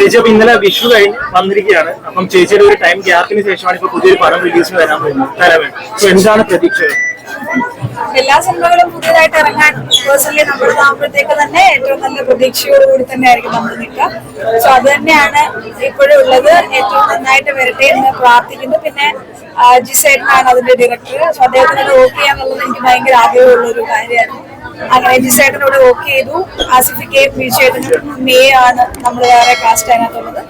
ചേച്ചി അപ്പൊ ഇന്നലെ വിഷു കഴിഞ്ഞ് വന്നിരിക്കുകയാണ്. അപ്പം ചേച്ചിയുടെ ഒരു ടൈം ഗ്യാപ്പിന് ശേഷമാണ് ഇപ്പൊ പുതിയൊരു പടം റിലീസിന് വരാൻ പോകുന്നത്. സോ എന്താണ് പ്രതീക്ഷ? എല്ലാ സിനിമകളും പുതിയതായിട്ട് ഇറങ്ങാൻ പേഴ്സണലി നമ്മൾ ആകുമ്പോഴത്തേക്ക് തന്നെ ഏറ്റവും നല്ല പ്രതീക്ഷയോടുകൂടി തന്നെ ആയിരിക്കും നമ്മൾ നിൽക്കുക. സോ അത് തന്നെയാണ് ഇപ്പോഴും ഉള്ളത്. ഏറ്റവും നന്നായിട്ട് വരട്ടെ എന്ന് പ്രാർത്ഥിക്കുന്നു. പിന്നെ ജിസേട്ടനാണ് അതിന്റെ ഡയറക്ടർ. സോ അദ്ദേഹത്തിനോട് വർക്ക് ചെയ്യാന്നുള്ളത് എനിക്ക് ഭയങ്കര ആഗ്രഹമുള്ള ഒരു കാര്യമായിരുന്നു. അങ്ങനെ ജിസേട്ടനോട് വർക്ക് ചെയ്തു. ആസിഫിക്കയും ബിജേട്ടനും മെയ് ആണ് നമ്മൾ വേറെ കാസ്റ്റ് അതിനകത്തുള്ളത്.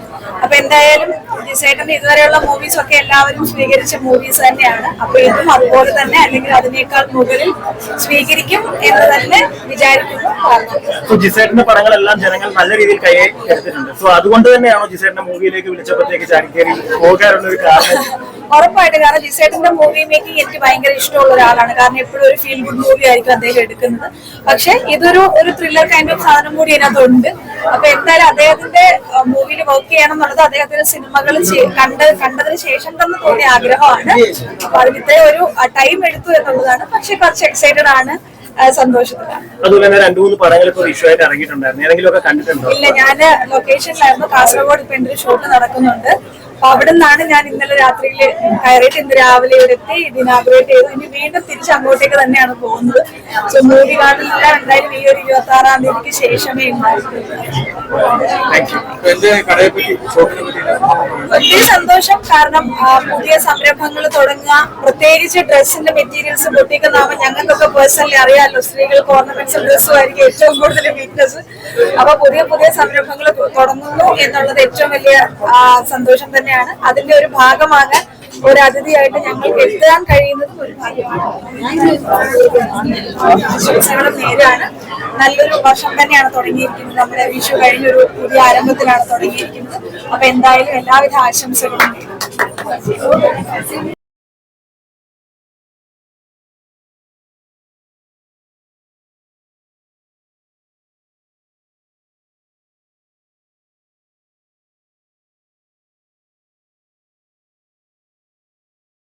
അപ്പൊ എന്തായാലും ജിസേട്ടൻ ഇതുവരെയുള്ള മൂവീസ് ഒക്കെ എല്ലാവരും സ്വീകരിച്ച മൂവീസ് തന്നെയാണ്. അപ്പൊ ഇതും അതുപോലെ തന്നെ അല്ലെങ്കിൽ അതിനേക്കാൾ മുകളിൽ സ്വീകരിക്കും എന്ന് തന്നെ വിചാരിക്കുന്നു. ജിസേട്ടന്റെ പടങ്ങളെല്ലാം ജനങ്ങൾ നല്ല രീതിയിൽ കൈയെടുത്തിട്ടുണ്ട്. സോ അതുകൊണ്ട് തന്നെയാണോ ജിസേട്ടന്റെ മൂവിയിലേക്ക് വിളിച്ചപ്പോഴത്തേക്ക് ചാടിക്കേറി പോകാനുള്ള ഒരു കാരണം? ഉറപ്പായിട്ട്. കാരണം ജിസേട്ടന്റെ മൂവി മേക്കിംഗ് എനിക്ക് ഭയങ്കര ഇഷ്ടമുള്ള ഒരാളാണ്. കാരണം എപ്പോഴും ഒരു ഫീൽ ഗുഡ് മൂവി ആയിരിക്കും അദ്ദേഹം എടുക്കുന്നത്. പക്ഷെ ഇതൊരു ത്രില്ലർ കൈൻഡ് ഓഫ് സാധനം കൂടി ഇതിനകത്തുണ്ട്. അപ്പൊ എന്തായാലും അദ്ദേഹത്തിന്റെ മൂവിയിൽ വർക്ക് ചെയ്യണം എന്നുള്ളത് അദ്ദേഹത്തിന്റെ സിനിമകൾ കണ്ടതിന് ശേഷം തന്നെ തോന്നിയ ആഗ്രഹമാണ്. അപ്പൊ അതിന് ഇത്രയും ഒരു ടൈം എടുത്തു എന്നുള്ളതാണ്. പക്ഷെ കുറച്ച് എക്സൈറ്റഡ് ആണ്, സന്തോഷത്തിലാണ്. അതുപോലെ തന്നെ 2-3 പടങ്ങൾ ഇപ്പോൾ ഇഷ്യൂ ആയിട്ട് ഇറങ്ങിയിട്ടുണ്ടായിരുന്നു. ഏതെങ്കിലും ഒക്കെ കണ്ടിട്ടുണ്ടോ? ഇല്ല, ഞാൻ ലൊക്കേഷനിലായിരുന്നു. കാസർഗോഡ് ഇപ്പൊ എന്റെ ഒരു ഷൂട്ട് നടക്കുന്നുണ്ട്. അപ്പൊ അവിടെ നിന്നാണ് ഞാൻ ഇന്നലെ രാത്രിയിൽ കയറിയിട്ട് ഇന്ന് രാവിലെ ഇവിടെ എത്തി ഇത് ഇനാഗുറേറ്റ് ചെയ്തു. ഇനി വീണ്ടും തിരിച്ച് അങ്ങോട്ടേക്ക് തന്നെയാണ് പോകുന്നത്. സോ മൂവി കാണുന്നില്ല എന്തായാലും ഈ ഒരു 26-ാം തീയതിക്ക് ശേഷമേ ഒത്തിരി സന്തോഷം. കാരണം പുതിയ സംരംഭങ്ങൾ തുടങ്ങുക, പ്രത്യേകിച്ച് ഡ്രസ്സിന്റെ മെറ്റീരിയൽസ് പൊട്ടിക്കുന്നാകുമ്പോൾ ഞങ്ങൾക്കൊക്കെ പേഴ്സണലി അറിയാമല്ലോ, സ്ത്രീകൾക്ക് ഓർണമെന്റ്സും ഡ്രസ്സും ആയിരിക്കും ഏറ്റവും കൂടുതൽ വീക്ക്നെസ്. അപ്പൊ പുതിയ സംരംഭങ്ങൾ തുടങ്ങുന്നു എന്നുള്ളത് ഏറ്റവും വലിയ സന്തോഷം തന്നെയാണ്. അതിന്റെ ഒരു ഭാഗമാകാൻ ഒരു അതിഥിയായിട്ട് ഞങ്ങൾക്ക് എത്താൻ കഴിയുന്നത് ഒരു ഭാഗ്യമാണ്. ആശംസകളും നേരാണ്. നല്ലൊരു വർഷം തന്നെയാണ് തുടങ്ങിയിരിക്കുന്നത്. നമ്മുടെ വിഷു കഴിഞ്ഞൊരു പുതിയ ആരംഭത്തിലാണ് തുടങ്ങിയിരിക്കുന്നത്. അപ്പൊ എന്തായാലും എല്ലാവിധ ആശംസകളും നേരും.